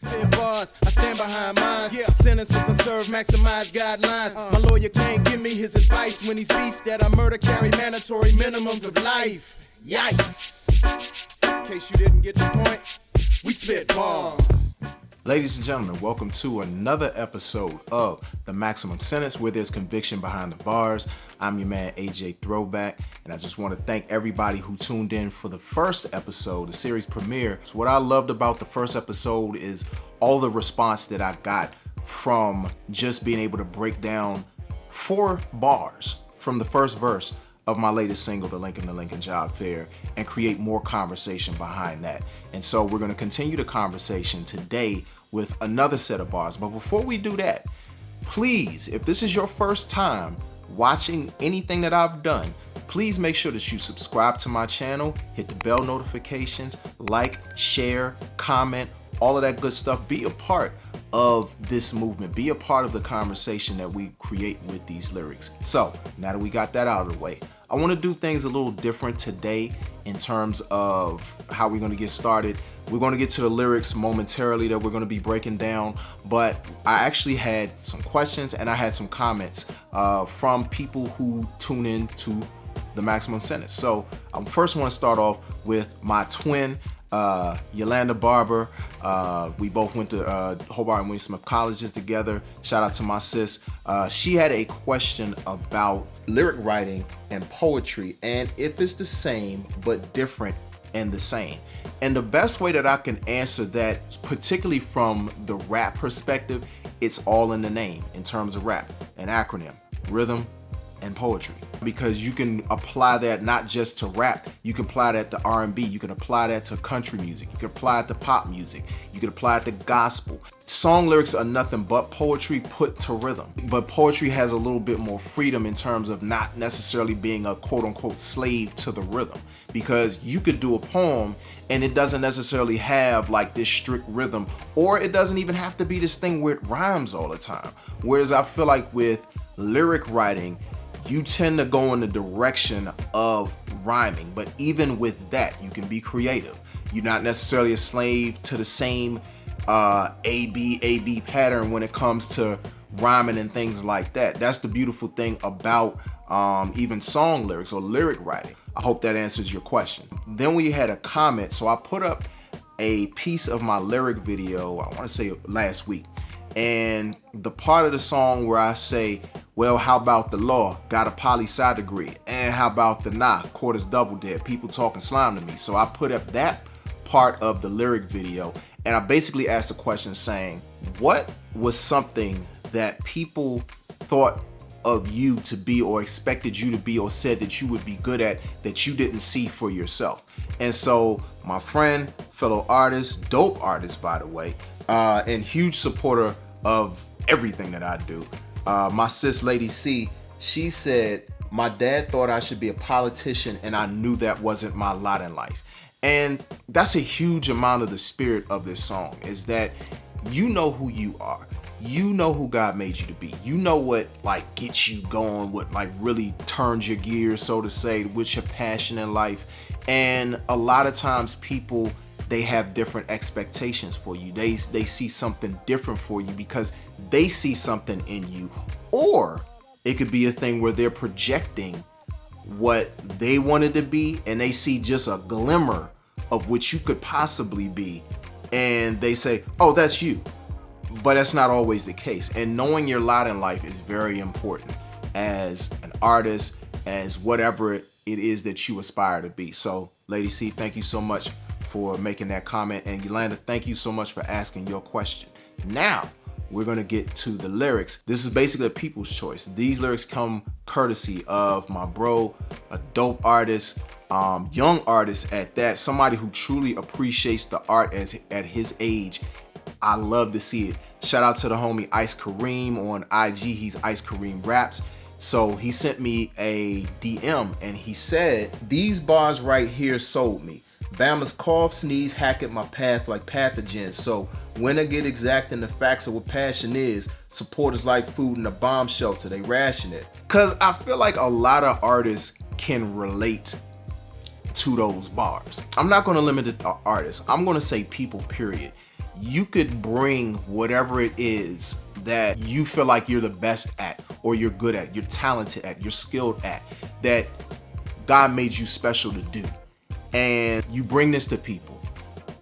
Spit bars, I stand behind mine. Yeah. Sentences I serve, maximize guidelines. My lawyer can't give me his advice when these beasts that I murder carry mandatory minimums of life. Yikes. In case you didn't get the point, we spit bars. Ladies and gentlemen, welcome to another episode of The Maximum Sentence, where there's conviction behind the bars. I'm your man, AJ Throwback, and I just want to thank everybody who tuned in for the first episode, the series premiere. So what I loved about the first episode is all the response that I got from just being able to break down 4 bars from the first verse of my latest single, The Lincoln Job Fair, and create more conversation behind that. And so we're going to continue the conversation today with another set of bars. But before we do that, please, if this is your first time watching anything that I've done, please make sure that you subscribe to my channel, hit the bell notifications, like, share, comment, all of that good stuff. Be a part of this movement. Be a part of the conversation that we create with these lyrics. So now that we got that out of the way, I want to do things a little different today in terms of how we're going to get started. We're going to get to the lyrics momentarily that we're going to be breaking down, but I actually had some questions and I had some comments from people who tune in to The Maximum Sentence. So I first want to start off with my twin, Youlanda Barber. We both went to Hobart and William Smith colleges together. Shout out to my sis. She had a question about lyric writing and poetry, and if it's the same but different and the same. And the best way that I can answer that, particularly from the rap perspective, it's all in the name in terms of rap, an acronym, rhythm and poetry. Because you can apply that not just to rap, you can apply that to R&B, you can apply that to country music, you can apply it to pop music, you can apply it to gospel. Song lyrics are nothing but poetry put to rhythm. But poetry has a little bit more freedom in terms of not necessarily being a quote-unquote slave to the rhythm. Because you could do a poem and it doesn't necessarily have like this strict rhythm, or it doesn't even have to be this thing where it rhymes all the time. Whereas I feel like with lyric writing, you tend to go in the direction of rhyming, but even with that, you can be creative. You're not necessarily a slave to the same A-B pattern when it comes to rhyming and things like that. That's the beautiful thing about even song lyrics or lyric writing. I hope that answers your question. Then we had a comment, so I put up a piece of my lyric video, I want to say last week, and the part of the song where I say, well, how about the law? Got a poli-sci degree. And how about the court is double dead. People talking slime to me. So I put up that part of the lyric video and I basically asked a question saying, what was something that people thought of you to be or expected you to be or said that you would be good at that you didn't see for yourself? And so my friend, fellow artist, dope artist, by the way, and huge supporter of everything that I do, my sis Lady C, she said, my dad thought I should be a politician and I knew that wasn't my lot in life. And that's a huge amount of the spirit of this song, is that you know who you are. You know who God made you to be. You know what like gets you going, what like really turns your gears, so to say, what's your passion in life. And a lot of times people, they have different expectations for you. They see something different for you because they see something in you. Or it could be a thing where they're projecting what they wanted to be and they see just a glimmer of what you could possibly be. And they say, oh, that's you. But that's not always the case. And knowing your lot in life is very important as an artist, as whatever it is that you aspire to be. So Lady C, thank you so much for making that comment. And Youlanda, thank you so much for asking your question. Now, we're going to get to the lyrics. This is basically a people's choice. These lyrics come courtesy of my bro, a dope artist, young artist at that, somebody who truly appreciates the art at his age. I love to see it. Shout out to the homie Ice Karim on IG. He's Ice Karim Raps. So he sent me a DM and he said, these bars right here sold me. Bama's cough, sneeze, hack at my path like pathogens. So when I get exact in the facts of what passion is, supporters like food in a bomb shelter, they ration it. Cause I feel like a lot of artists can relate to those bars. I'm not going to limit it to artists. I'm going to say people, period. You could bring whatever it is that you feel like you're the best at, or you're good at, you're talented at, you're skilled at, that God made you special to do. And you bring this to people.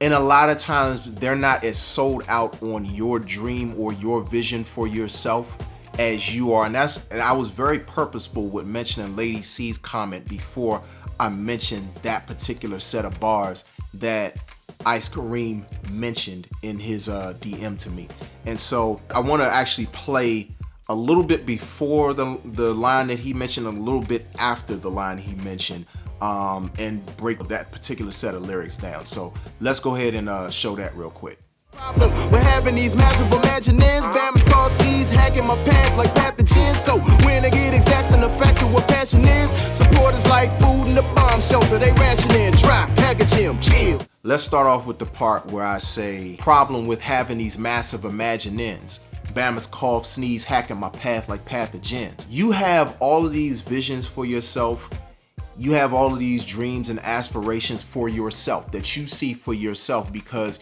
And a lot of times they're not as sold out on your dream or your vision for yourself as you are. And I was very purposeful with mentioning Lady C's comment before I mentioned that particular set of bars that Ice Karim mentioned in his DM to me. And so I want to actually play a little bit before the line that he mentioned, a little bit after the line he mentioned, and break that particular set of lyrics down. So let's go ahead and show that real quick. We're having these massive imaginings. Bama's called C's, hacking my path like pathogens. So when I get exact on the facts of what passion is, support is like food in the bomb shelter. They rationing, dry, package him, chill. Let's start off with the part where I say, problem with having these massive imaginings. Bama's cough, sneeze, hacking my path like pathogens. You have all of these visions for yourself. You have all of these dreams and aspirations for yourself that you see for yourself because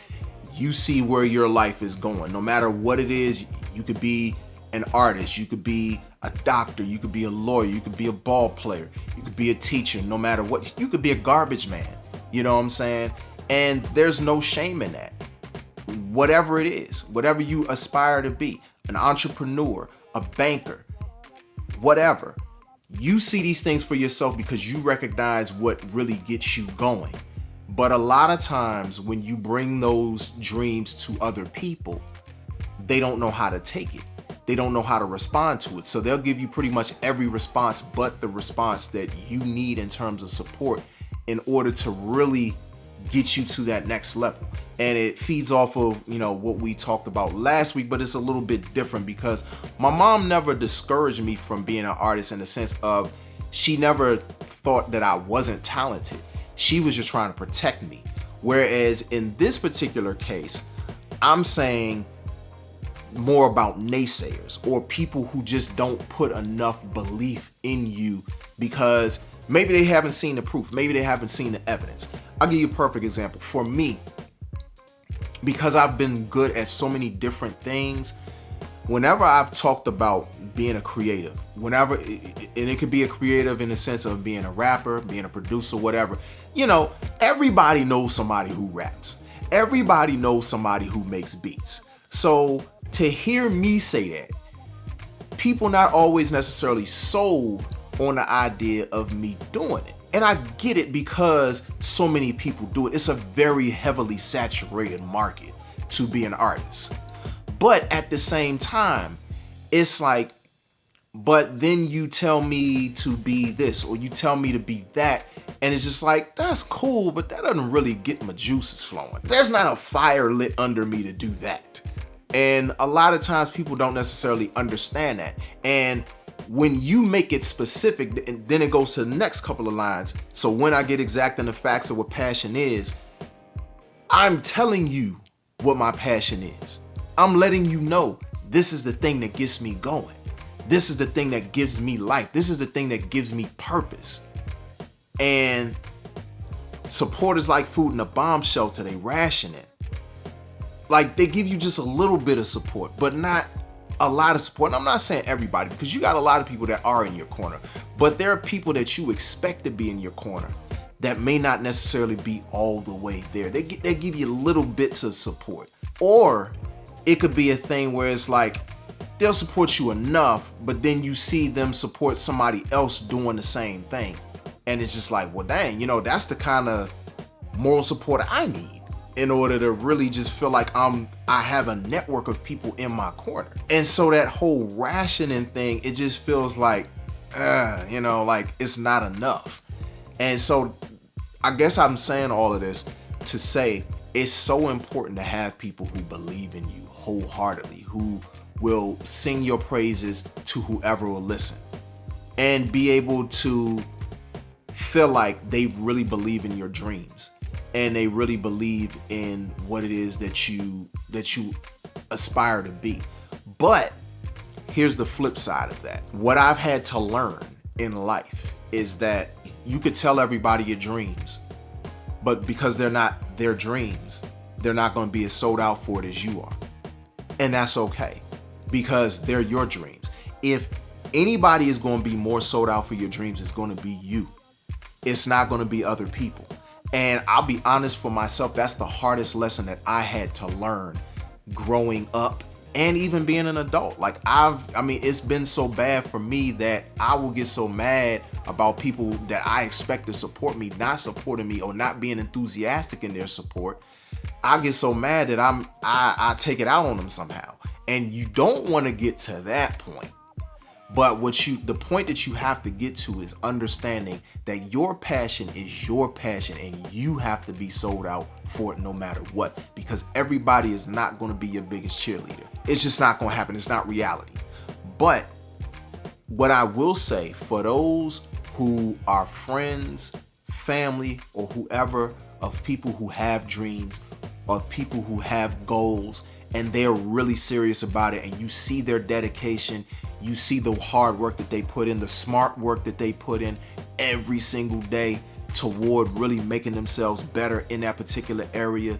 you see where your life is going. No matter what it is, you could be an artist, you could be a doctor, you could be a lawyer, you could be a ball player, you could be a teacher, no matter what, you could be a garbage man. You know what I'm saying? And there's no shame in that. Whatever it is, whatever you aspire to be, an entrepreneur, a banker, whatever. You see these things for yourself because you recognize what really gets you going. But a lot of times when you bring those dreams to other people, they don't know how to take it. They don't know how to respond to it. So they'll give you pretty much every response but the response that you need in terms of support in order to really get you to that next level. And it feeds off of, what we talked about last week, but it's a little bit different because my mom never discouraged me from being an artist in the sense of she never thought that I wasn't talented. She was just trying to protect me. Whereas in this particular case, I'm saying more about naysayers or people who just don't put enough belief in you because maybe they haven't seen the proof. Maybe they haven't seen the evidence. I'll give you a perfect example. For me, because I've been good at so many different things, whenever I've talked about being a creative, and it could be a creative in the sense of being a rapper, being a producer, whatever, everybody knows somebody who raps. Everybody knows somebody who makes beats. So to hear me say that, people not always necessarily sold on the idea of me doing it. And I get it because so many people do it. It's a very heavily saturated market to be an artist. But at the same time, it's like, but then you tell me to be this or you tell me to be that. And it's just like, that's cool, but that doesn't really get my juices flowing. There's not a fire lit under me to do that. And a lot of times people don't necessarily understand that. And when you make it specific, and then it goes to the next couple of lines. So when I get exact on the facts of what passion is, I'm telling you what my passion is. I'm letting you know this is the thing that gets me going. This is the thing that gives me life. This is the thing that gives me purpose. And support is like food in a bomb shelter. They ration it. Like they give you just a little bit of support, but not a lot of support. And I'm not saying everybody, because you got a lot of people that are in your corner, but there are people that you expect to be in your corner that may not necessarily be all the way there. They give you little bits of support. Or it could be a thing where it's like they'll support you enough, but then you see them support somebody else doing the same thing. And it's just like, well, dang, that's the kind of moral support I need in order to really just feel like I have a network of people in my corner. And so that whole rationing thing, it just feels like, like it's not enough. And so I guess I'm saying all of this to say it's so important to have people who believe in you wholeheartedly, who will sing your praises to whoever will listen, and be able to feel like they really believe in your dreams and they really believe in what it is that you aspire to be. But here's the flip side of that. What I've had to learn in life is that you could tell everybody your dreams, But because they're not their dreams, they're not going to be as sold out for it as you are. And that's okay, because they're your dreams. If anybody is going to be more sold out for your dreams, it's going to be you. It's not going to be other people. And I'll be honest, for myself, that's the hardest lesson that I had to learn growing up and even being an adult. Like it's been so bad for me that I will get so mad about people that I expect to support me not supporting me or not being enthusiastic in their support. I get so mad that I take it out on them somehow. And you don't want to get to that point. But the point that you have to get to is understanding that your passion is your passion and you have to be sold out for it no matter what, because everybody is not going to be your biggest cheerleader. It's just not going to happen. It's not reality. But what I will say, for those who are friends, family, or whoever, of people who have dreams, of people who have goals, and they're really serious about it, and you see their dedication, you see the hard work that they put in, the smart work that they put in every single day toward really making themselves better in that particular area,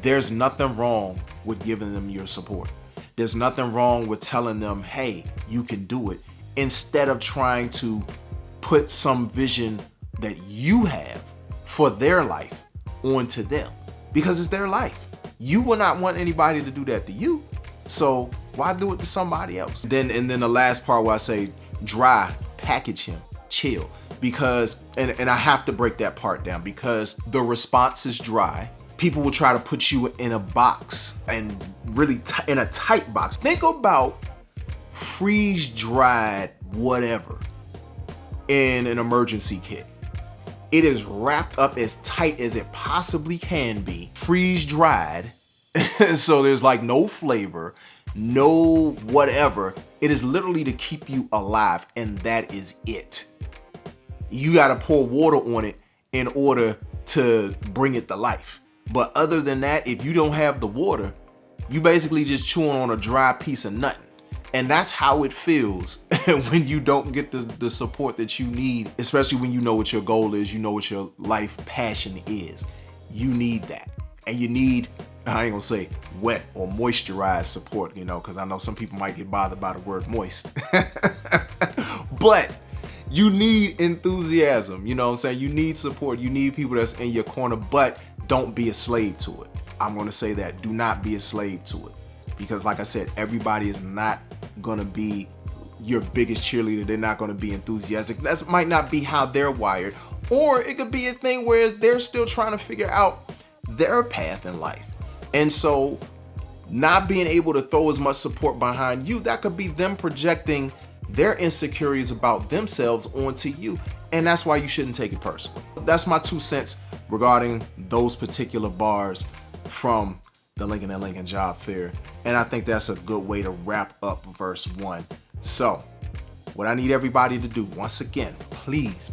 there's nothing wrong with giving them your support. There's nothing wrong with telling them, hey, you can do it, instead of trying to put some vision that you have for their life onto them, because it's their life. You will not want anybody to do that to you. So why do it to somebody else? And then the last part where I say dry, package him, chill. Because, and I have to break that part down, because the response is dry. People will try to put you in a box, and really in a tight box. Think about freeze-dried whatever in an emergency kit. It is wrapped up as tight as it possibly can be, freeze-dried, so there's like no flavor, no whatever. It is literally to keep you alive, and that is it. You got to pour water on it in order to bring it to life. But other than that, if you don't have the water, you basically just chewing on a dry piece of nothing. And that's how it feels when you don't get the support that you need, especially when you know what your goal is, you know what your life passion is. You need that. And you need, I ain't gonna say wet or moisturized support, because I know some people might get bothered by the word moist. But you need enthusiasm, you know what I'm saying? You need support. You need people that's in your corner, but don't be a slave to it. I'm gonna say that. Do not be a slave to it. Because like I said, everybody is not gonna be your biggest cheerleader. They're not gonna be enthusiastic. That might not be how they're wired. Or it could be a thing where they're still trying to figure out their path in life. And so not being able to throw as much support behind you, that could be them projecting their insecurities about themselves onto you. And that's why you shouldn't take it personal. That's my 2 cents regarding those particular bars from the Lincoln & Lincoln Job Fair. And I think that's a good way to wrap up verse 1. So what I need everybody to do, once again, please,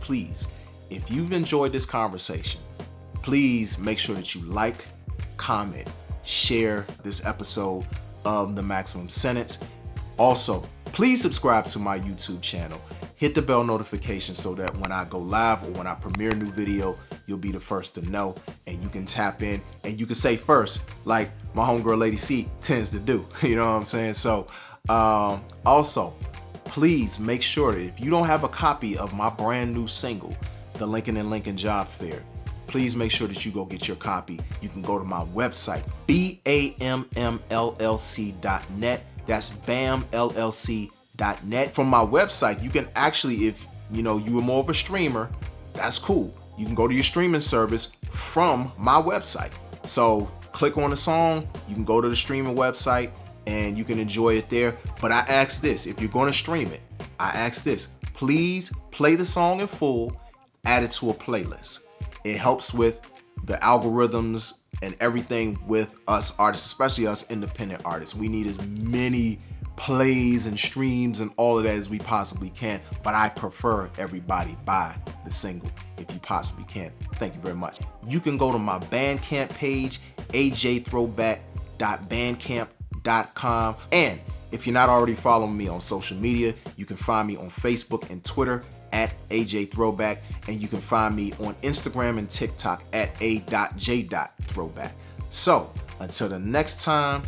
if you've enjoyed this conversation, please make sure that you like, comment, share this episode of The Maximum Sentence. Also, please subscribe to my YouTube channel. Hit the bell notification so that when I go live or when I premiere a new video, you'll be the first to know, and you can tap in and you can say first, like my homegirl Lady C tends to do. You know what I'm saying? So also, please make sure that if you don't have a copy of my brand new single, The Lincoln & Lincoln Job Fair, please make sure that you go get your copy. You can go to my website, BAMMLLC.net. That's BAMLLC.net. From my website, you can actually, if you are more of a streamer, that's cool. You can go to your streaming service from my website. So click on the song, you can go to the streaming website and you can enjoy it there. But I ask this, if you're going to stream it, I ask this, please play the song in full, add it to a playlist. It helps with the algorithms and everything with us artists, especially us independent artists. We need as many plays and streams and all of that as we possibly can, but I prefer everybody buy the single if you possibly can. Thank you very much. You can go to my Bandcamp page, ajthrowback.bandcamp.com, and if you're not already following me on social media, you can find me on Facebook and Twitter at AJ Throwback, and you can find me on Instagram and TikTok at a.j.throwback. So, until the next time,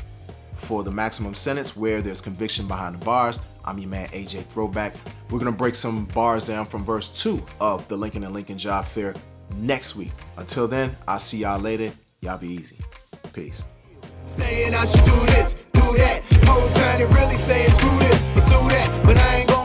for the Maximum Sentence, where there's conviction behind the bars, I'm your man AJ Throwback. We're gonna break some bars down from verse 2 of the Lincoln and Lincoln Job Fair next week. Until then, I'll see y'all later. Y'all be easy. Peace. Saying I should do this, do that. Whole time they really saying screw this, pursue that, but I ain't